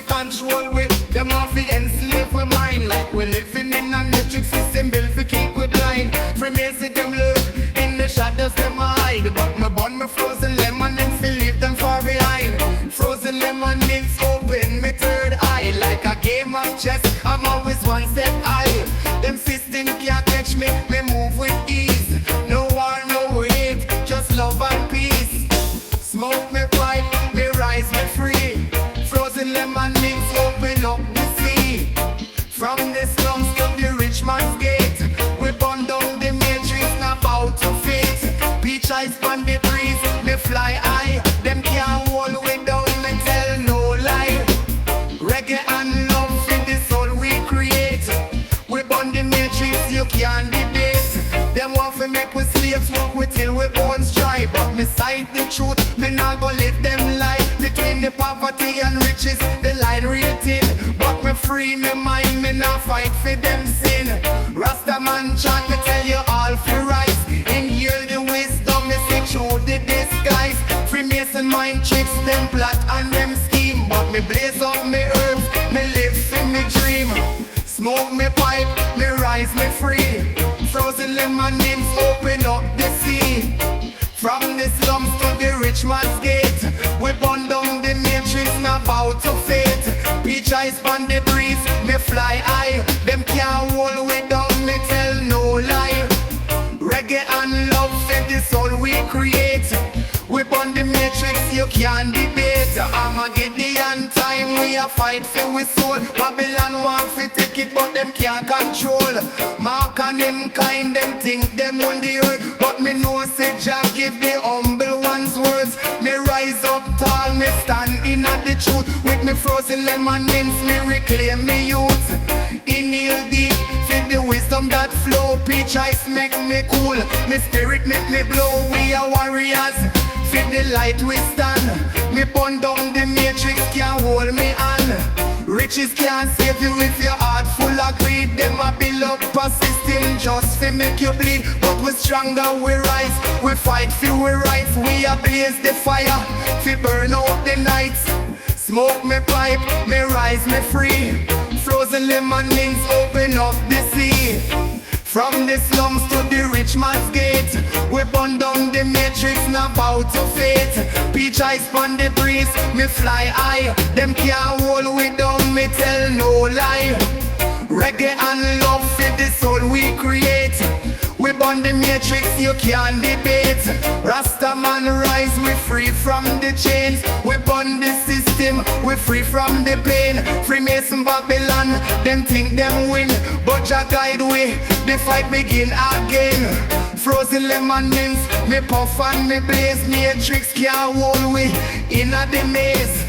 Control with them off the enslave we mind. Like we living in a metric system built to keep we blind. Freemason them live in the shadows them hide. But me bun me frozen lemon and still leave them far behind. Frozen lemon means open me third eye. Like a game of chess, I'm always one step high. Them system can't catch me, me move with ease. No war, no hate, just love and peace. Smoke me pipe, me rise me free. Frozen lemon means open up the sea. From the slums to the rich man's gate, we burn down the matrix, now bow to fate. Peach eyes on the breeze, me fly high. Them can't hold we down, me tell no lie. Reggae and love in the soul we create. We burn the matrix, you can't debate. Them want to make we slaves, work we till we bones dry. But me cite the truth, me not go let them lie. Between the poverty and riches, the line rated. But me free me mind, me not fight for them sin. Rasta man chant, me tell you all for rise. Inhale the wisdom, me see through the disguise. Freemason mind tricks, them plot and them scheme. But me blaze up me herbs, me live for me dream. Smoke me pipe, me rise me free. Frozen lemon names open up the sea. From the slums to the rich man's gate, we burn down the matrix, now bow to fate. Peach eyes on the breeze, me fly high. Them can't hold we down, me tell no lie. Reggae and love for the soul we create. We burn the matrix, you can't debate. Armageddon time, we a fight for we soul. Babylon want to take it, but them can't control. Mark and them kind, them think them on the earth. But me know say Jah give the humble ones words. Me rise up tall, me stand in at the truth. With me frozen lemon mints, me reclaim me youth. Inhale deep, feel the wisdom that flow. Peach ice make me cool, me spirit make me blow. We are warriors, feel the light we stand. Me burn down the matrix, can't hold me on. Riches can't save you if your heart full of greed. Them a build up a system just to make you bleed. But we stronger, we rise, we fight for we rights. We a blaze the fire, fi burn out the nights. Smoke me pipe, me rise me free. Frozen lemon means open up the sea. From the slums to the rich man's gate, we burn down the matrix, now bow to fate. Peach eyes on the breeze, me fly high. Them can't hold we down, me tell no lie. Reggae and love for the soul we create. We burn the matrix, you can't debate. Rasta man rise, we free from the chains. We burn the system, we free from the pain. Freemason Babylon, them think them win, but Jah guide we, the fight begin again. Frozen lemon mints, me puff and me blaze. Matrix can't hold we in a the maze.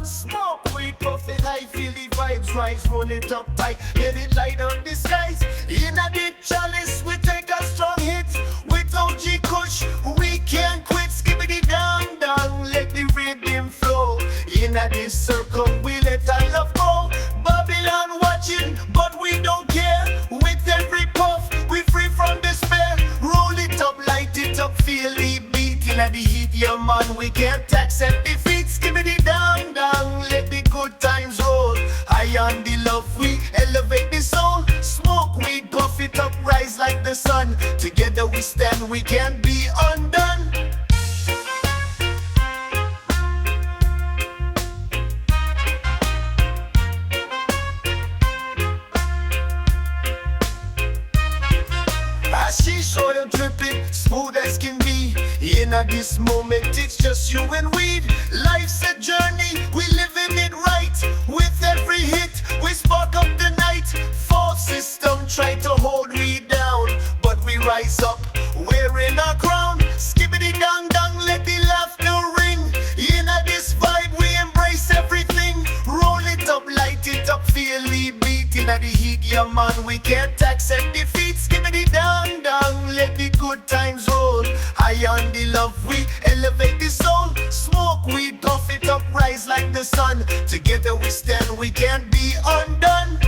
Smoke, we puff it high, feel the vibes rise, roll it up tight, let it light up the skies. In a the chalice, we take a strong hit. With OG Kush, we can't quit. Skibbity down, down, let the rhythm flow. In a this circle, we let our love go. Babylon watching, but we don't care. With every puff, we free from despair. Roll it up, light it up, feel the beat. In a the heat, yeah man, we can't accept defeat. Skibbity down, down, let the good times roll. High on the love we the sun. Together we stand, we can't be undone. Hashish oil dripping, smooth as can be. In at this moment, it's just you and weed. Life's a journey, we living it right. With every hit, we spark up the night. False system try to hold we down, but we rise up, wearing our crown. Skippity dang dang, let the laughter ring. In at this vibe, we embrace everything. Roll it up, light it up, feel the beat. In at the heat, yeah man, we can't accept defeat. Skippity dang dang, let the good times roll. High on the love, we elevate the soul. Smoke weed, puff it up, rise like the sun. Together we stand, we can't be undone.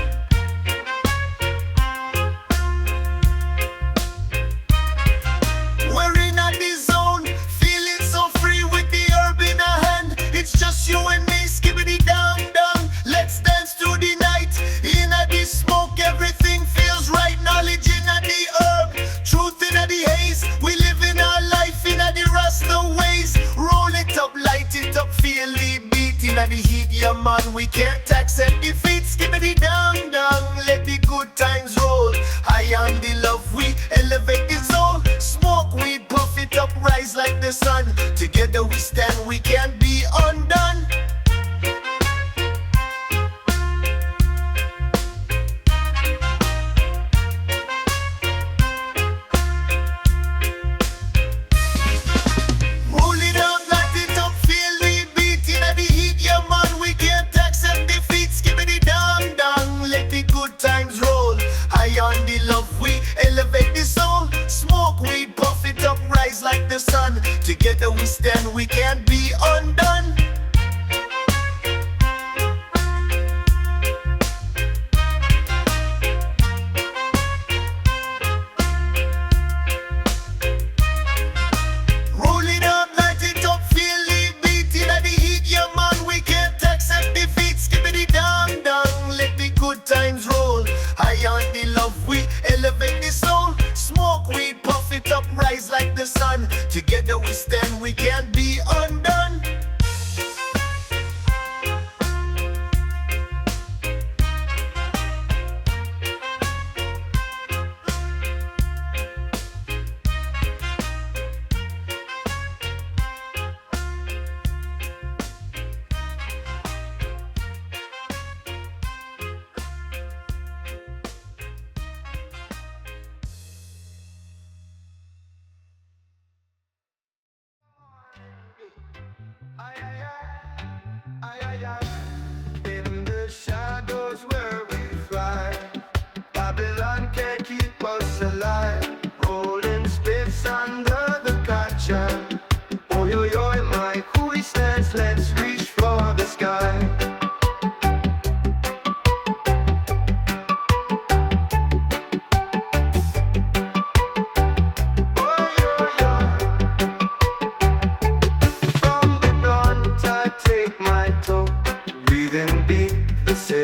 We're in a the zone, feeling so free with the herb in our hand. It's just you and me, skippity dang dang. Let's dance through the night. In a the smoke, everything feels right. Knowledge in a the herb, truth in a the haze. We live in our life in a the Rasta ways. Roll it up, light it up, feel the beat. In a the heat, yeah man, we can't accept defeat. Skippity dang dang, let the good times roll. High on the love, we elevate the soul. Smoke weed, puff it up, rise like the sun. Together we stand, we can't be undone. Roll it up, light it up, feel the beat. In the heat, yeah man, we can't accept defeat. Skippity dang dang, let the good times roll. High on the love, we elevate the soul. Smoke weed, puff it up, rise like the sun. Together we stand, we can't be undone. Roll it up, light it up, feel the beat. In the heat, yeah man, we can't accept defeat. Skippity dang dang, let the good times roll. High on the love, we elevate the soul. Smoke weed, puff it up, rise like the sun. Together we stand, we can't be undone. In the shadows where we fly, Babylon can't keep us alive. Rolling splits under the gotcha. Oh yo yo, my who he stands, let's reach for the sky. From the dawn, I take my toe. Breathing beat the same.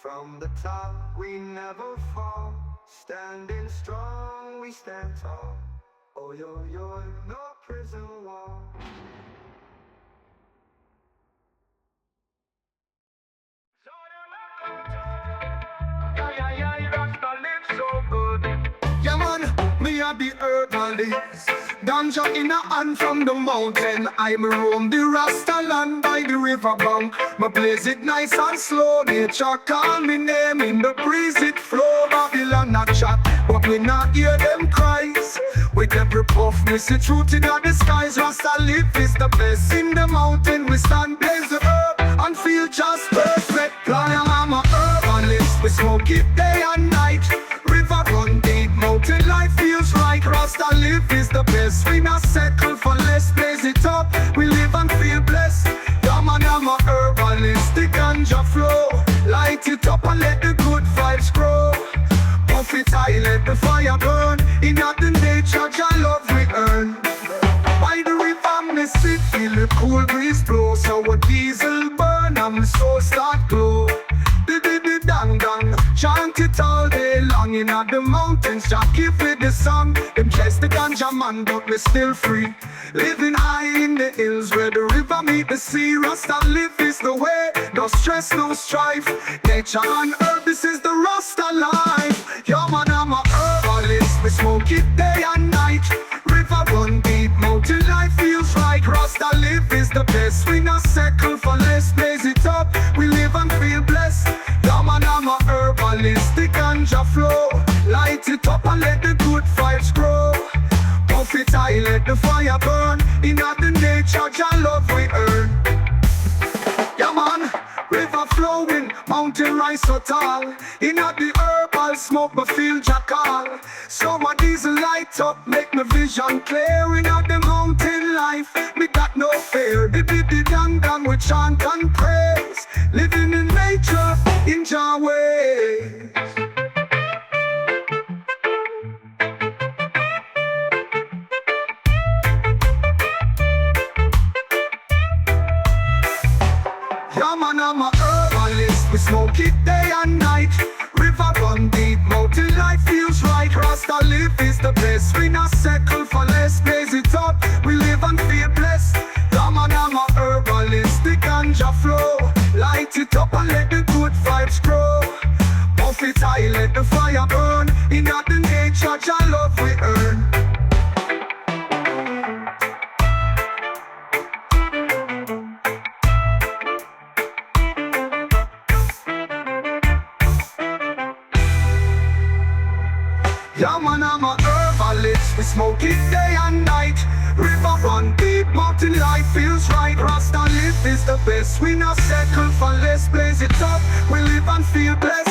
From the top, we never fall. Standing strong, we stand tall. Oh, you're no prison wall. Rasta live so good. Yeah man, me a the herbalist. Ganja in a hand from the mountain. I'm roam the Rasta land by the river bank. Me blaze it nice and slow. Nature call me name in the breeze it flow. Babylon not chat, but we not hear them cries. With every puff, me see truth in the skies. Rasta live is the best in the mountain. We stand blaze the herb and feel just perfect. I'm a herbalist. We smoke it day and night. River run deep, mountain life feels right. Rasta live is the best. We not settle for less. Blaze it up, we live and feel blessed. I'm a herbalist. The ganja flow. Light it up and let the good vibes grow. Puff it high, let the fire burn. In the nature, Jah love we earn. By the river, me sit, feel the cool breeze blow. So a diesel burn, and my soul start glow. Dang dang, chant it all day long. In the mountains, Jah give it the song. Them chase the ganja man, but we still free. Living high in the hills where the river meet the sea. Rasta live is the way, no stress, no strife. Nature and earth, this is the Rasta life. Yo man, I'm a herbalist. We smoke it day and night. River run deep, mountain life feels right. Rasta live is the best. We not settle for less. Blaze it up, we live and feel blessed. I'm a herbalist, the ganja flow. Light it up and let the good vibes grow. Puff it high, let the fire burn. In the nature, Jah love we earn. Yeah man, river flowing, mountain rise so tall. In the herbal smoke, me feel Jah call. So my diesel light up, make my vision clear. In the mountain life, me got no fear. The dang dang, we chant and praise. Living in nature, in Jah way. Yeah man, I'm a herbalist. We smoke it day and night. River run deep, mountain life feels right. Rasta live is the best. We not settle for less. Blaze it up, we live and feel blessed. Yeah man, I'm a herbalist. The ganja flow. Light it up and let the good vibes grow. Puff it high, let the fire burn. In the nature, Jah love we earn. Yeah man, I'm a herbalist. We smoke it day and night. River run deep, mountain life feels right. Rasta live is the best. We not settle for less. Blaze it up, we live and feel blessed.